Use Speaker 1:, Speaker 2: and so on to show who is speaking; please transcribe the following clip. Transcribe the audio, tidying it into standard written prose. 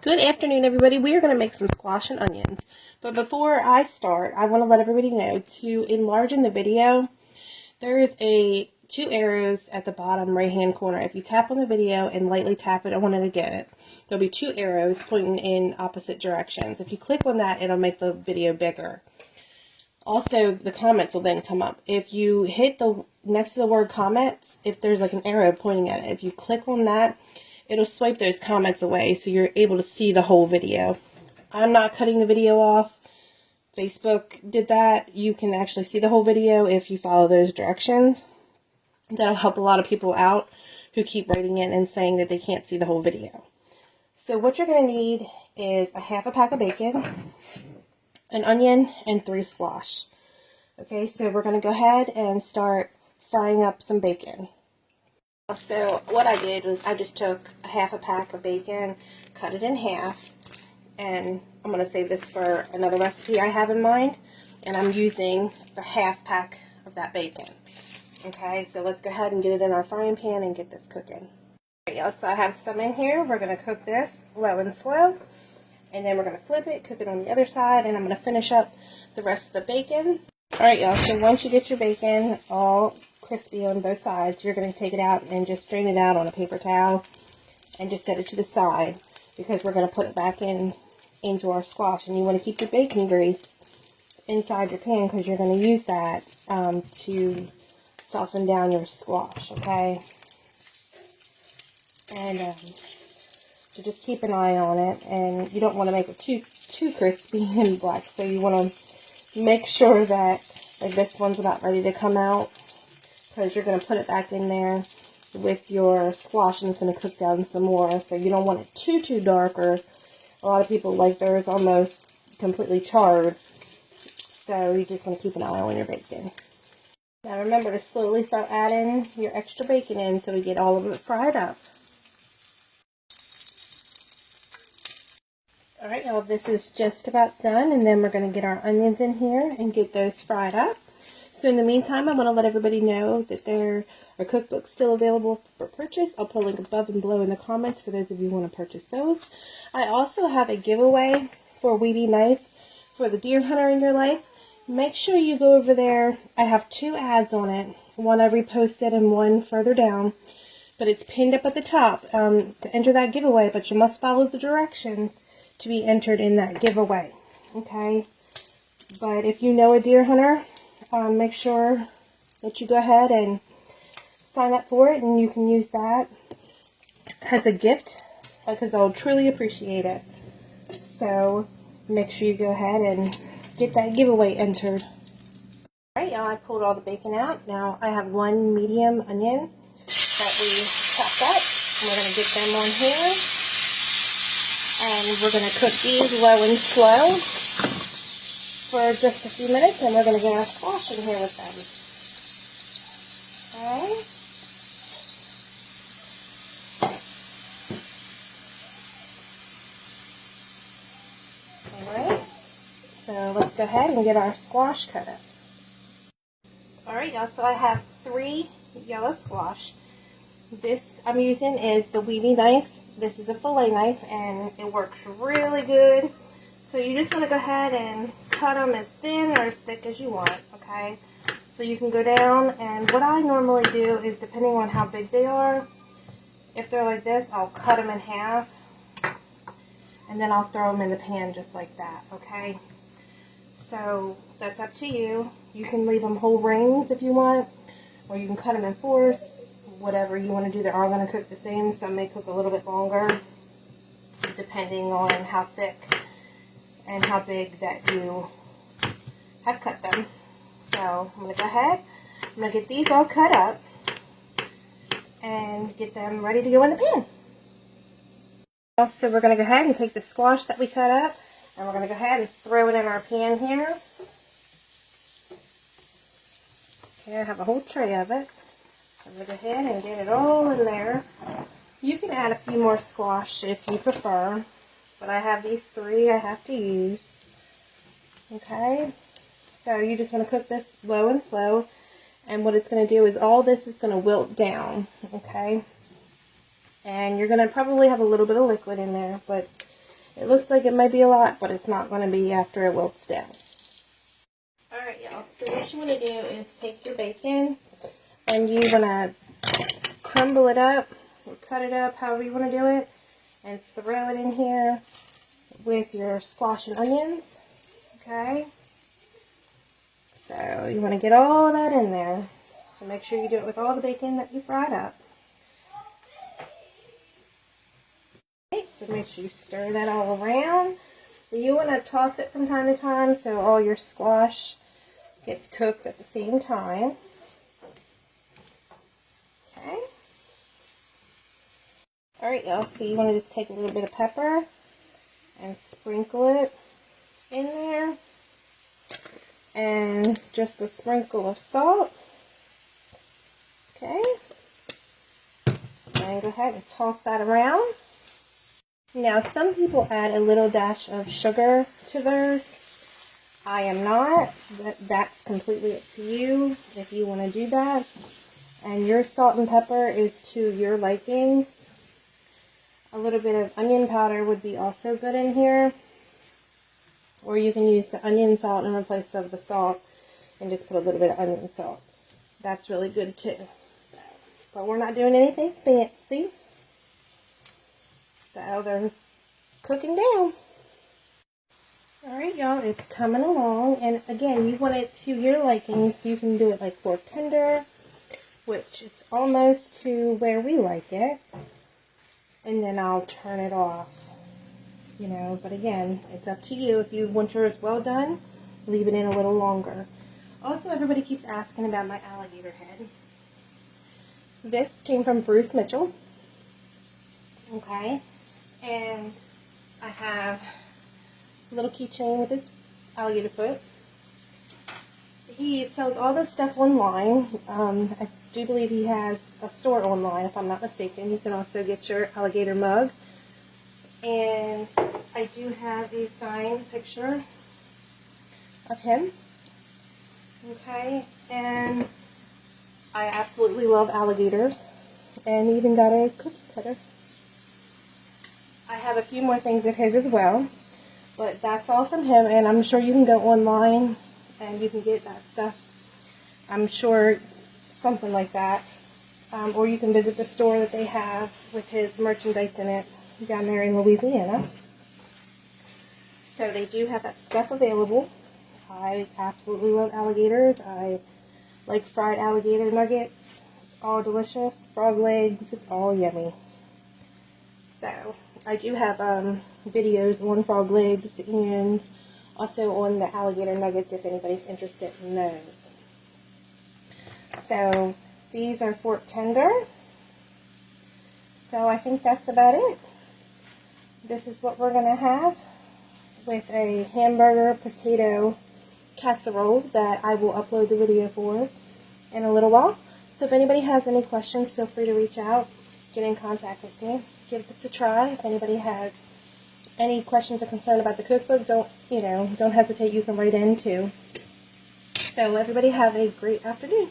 Speaker 1: Good afternoon, everybody. We are going to make some squash and onions. But before I start, I want to let everybody know to enlarge in the video, there is two arrows at the bottom right-hand corner. If you tap on the video and lightly tap it, I wanted to get it. There'll be two arrows pointing in opposite directions. If you click on that, it'll make the video bigger. Also, the comments will then come up. If you hit the next to the word comments, if there's like an arrow pointing at it, if you click on that, it'll swipe those comments away so you're able to see the whole video. I'm not cutting the video off. Facebook did that. You can actually see the whole video if you follow those directions. That'll help a lot of people out who keep writing in and saying that they can't see the whole video. So what you're going to need is a half a pack of bacon, an onion, and 3 squash. Okay, so we're going to go ahead and start frying up some bacon. So what I did was I just took a half a pack of bacon, cut it in half, and I'm going to save this for another recipe I have in mind, and I'm using the half pack of that bacon. Okay, so let's go ahead and get it in our frying pan and get this cooking. Alright, y'all, so I have some in here. We're going to cook this low and slow, and then we're going to flip it, cook it on the other side, and I'm going to finish up the rest of the bacon. Alright, y'all, so once you get your bacon all crispy on both sides, you're going to take it out and just drain it out on a paper towel and just set it to the side, because we're going to put it back into our squash. And you want to keep your bacon grease inside your pan because you're going to use that to soften down your squash, okay? And so just keep an eye on it, and you don't want to make it too crispy and black, so you want to make sure that like this one's about ready to come out, because you're going to put it back in there with your squash and it's going to cook down some more. So you don't want it too dark, or a lot of people like theirs almost completely charred. So you just want to keep an eye on your bacon. Now remember to slowly start adding your extra bacon in so we get all of it fried up. Alright, y'all, this is just about done, and then we're going to get our onions in here and get those fried up. So in the meantime, I want to let everybody know that there are cookbooks still available for purchase. I'll put a link above and below in the comments for those of you who want to purchase those. I also have a giveaway for a weedy knife for the deer hunter in your life. Make sure you go over there. I have 2 ads on it. One I reposted and one further down. But it's pinned up at the top to enter that giveaway. But you must follow the directions to be entered in that giveaway. Okay? But if you know a deer hunter, make sure that you go ahead and sign up for it, and you can use that as a gift because they'll truly appreciate it. So make sure you go ahead and get that giveaway entered. Alright, y'all, I pulled all the bacon out. Now I have 1 medium onion that we chopped up, and we're going to get them on here, and we're going to cook these low and slow for just a few minutes, and we're going to get our squash in here with them. Okay. Alright, so let's go ahead and get our squash cut up. Alright, y'all, so I have 3 yellow squash. This I'm using is the weedy knife. This is a fillet knife, and it works really good. So you just want to go ahead and cut them as thin or as thick as you want, okay? So you can go down, and what I normally do is, depending on how big they are, if they're like this, I'll cut them in half, and then I'll throw them in the pan just like that, okay? So that's up to you. You can leave them whole rings if you want, or you can cut them in 4s, whatever you want to do. They are going to cook the same. Some may cook a little bit longer, depending on how thick and how big that you have cut them. So I'm going to go ahead, I'm going to get these all cut up and get them ready to go in the pan. So we're going to go ahead and take the squash that we cut up, and we're going to go ahead and throw it in our pan here. Okay, I have a whole tray of it. I'm going to go ahead and get it all in there. You can add a few more squash if you prefer, but I have these 3 I have to use. Okay, so you just want to cook this low and slow, and what it's going to do is all this is going to wilt down, okay? And you're going to probably have a little bit of liquid in there, but It looks like it might be a lot, but it's not going to be after it wilts down. Alright, y'all. So what you want to do is take your bacon and you want to crumble it up or cut it up, however you want to do it, and throw it in here with your squash and onions. Okay? So you want to get all that in there. So make sure you do it with all the bacon that you fried up. Okay, so make sure you stir that all around. You want to toss it from time to time so all your squash gets cooked at the same time. Okay. Alright, y'all, so you want to just take a little bit of pepper and sprinkle it in there. And just a sprinkle of salt. Okay. And go ahead and toss that around. Now, some people add a little dash of sugar to theirs. I am not, but that's completely up to you if you want to do that. And your salt and pepper is to your liking. A little bit of onion powder would be also good in here. Or you can use the onion salt in place of the salt and just put a little bit of onion salt. That's really good too. But we're not doing anything fancy. So they're cooking down. Alright, y'all, it's coming along. And again, you want it to your liking, so you can do it like fork tender, which it's almost to where we like it. And then I'll turn it off. You know, but again, it's up to you. If you want yours well done, leave it in a little longer. Also, everybody keeps asking about my alligator head. This came from Bruce Mitchell. Okay. And I have a little keychain with his alligator foot. He sells all this stuff online. I do believe he has a store online, if I'm not mistaken. You can also get your alligator mug. And I do have a signed picture of him. Okay, and I absolutely love alligators. And even got a cookie cutter. I have a few more things of his as well. But that's all from him, and I'm sure you can go online and you can get that stuff. I'm sure something like that. Or you can visit the store that they have with his merchandise in it down there in Louisiana. So they do have that stuff available. I absolutely love alligators. I like fried alligator nuggets. It's all delicious. Frog legs, it's all yummy. So I do have videos on frog legs and also on the alligator nuggets if anybody's interested in those. So these are fork tender. So I think that's about it. This is what we're going to have with a hamburger potato casserole that I will upload the video for in a little while. So if anybody has any questions, feel free to reach out, get in contact with me, give this a try. If anybody has any questions or concern about the cookbook, don't hesitate, you can write in too. So everybody have a great afternoon.